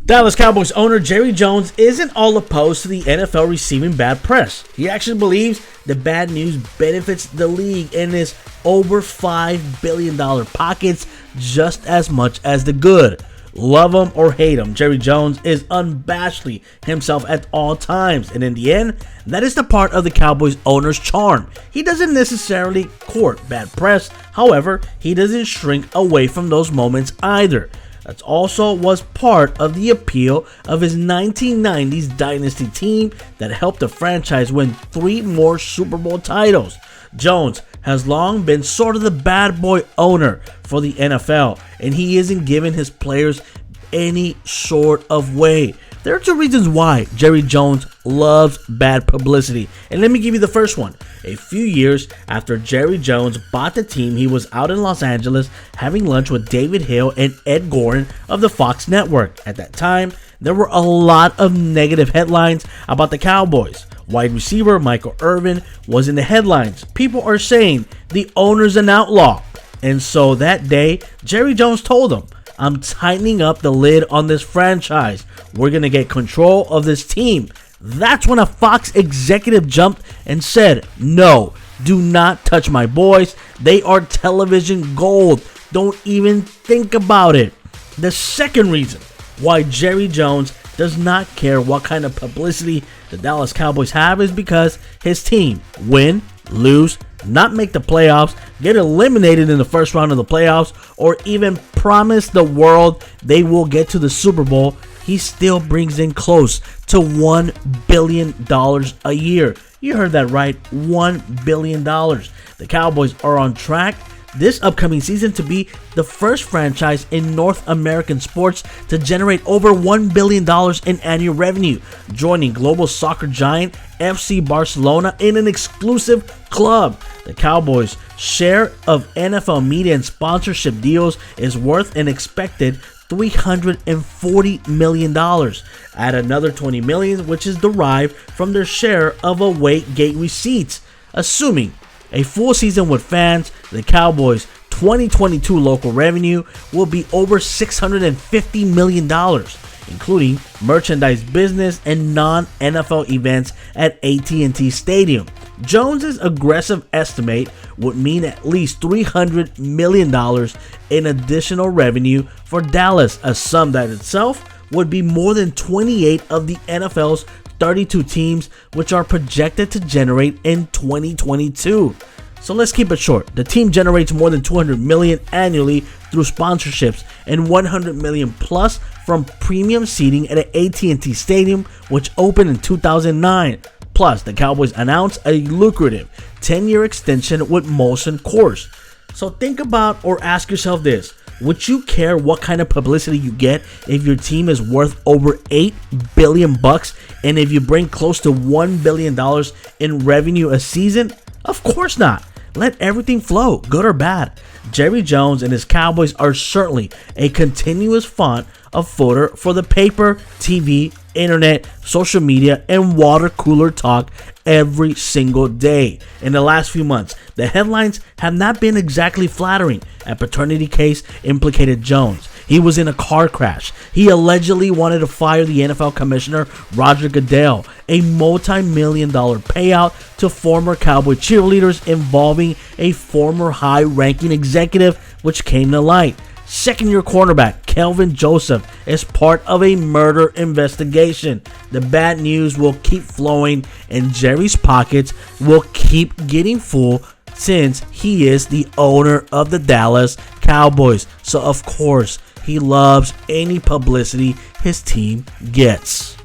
Dallas Cowboys owner Jerry Jones isn't all opposed to the NFL receiving bad press. He actually believes the bad news benefits the league and his over $5 billion pockets just as much as the good. Love him or hate him, Jerry Jones is unabashedly himself at all times, and in the end, that is the part of the Cowboys owner's charm. He doesn't necessarily court bad press, however, he doesn't shrink away from those moments either. That also was part of the appeal of his 1990s dynasty team that helped the franchise win 3 more Super Bowl titles. Jones has long been sort of the bad boy owner for the NFL, and he isn't giving his players any sort of way. There are 2 reasons why Jerry Jones loves bad publicity, and let me give you the first one. A few years after Jerry Jones bought the team, he was out in Los Angeles having lunch with David Hill and Ed Gordon of the Fox network. At that time, there were a lot of negative headlines about the Cowboys. Wide receiver Michael Irvin was in the headlines. People are saying the owner's an outlaw. And so that day, Jerry Jones told him, "I'm tightening up the lid on this franchise. We're going to get control of this team." That's when a Fox executive jumped and said, "No, do not touch my boys. They are television gold. Don't even think about it." The second reason why Jerry Jones does not care what kind of publicity the Dallas Cowboys have is because his team win, lose, not make the playoffs, get eliminated in the first round of the playoffs, or even promise the world they will get to the Super Bowl, he still brings in close to $1 billion a year. You heard that right, $1 billion. The Cowboys are on track this upcoming season to be the first franchise in North American sports to generate over $1 billion in annual revenue, joining global soccer giant FC Barcelona in an exclusive club. The Cowboys' share of NFL media and sponsorship deals is worth an expected $340 million. Add another $20 million, which is derived from their share of away gate receipts. Assuming a full season with fans, the Cowboys' 2022 local revenue will be over $650 million, including merchandise business and non-NFL events at AT&T Stadium. Jones's aggressive estimate would mean at least $300 million in additional revenue for Dallas, a sum that itself would be more than 28 of the NFL's 32 teams, which are projected to generate in 2022. So let's keep it short. The team generates more than $200 million annually through sponsorships and $100 million plus from premium seating at AT&T Stadium, which opened in 2009. Plus, the Cowboys announced a lucrative 10-year extension with Molson Coors. So think about or ask yourself this. Would you care what kind of publicity you get if your team is worth over $8 billion and if you bring close to $1 billion in revenue a season? Of course not. Let everything flow, good or bad. Jerry Jones and his Cowboys are certainly a continuous font of fodder for the paper, TV, internet, social media, and water cooler talk every single day. In the last few months, the headlines have not been exactly flattering. A paternity case implicated Jones. He was in a car crash. He allegedly wanted to fire the NFL commissioner, Roger Goodell. A multi-million-dollar payout to former Cowboy cheerleaders involving a former high-ranking executive, which came to light. Second-year cornerback Kelvin Joseph is part of a murder investigation. The bad news will keep flowing and Jerry's pockets will keep getting full since he is the owner of the Dallas Cowboys. So of course, he loves any publicity his team gets.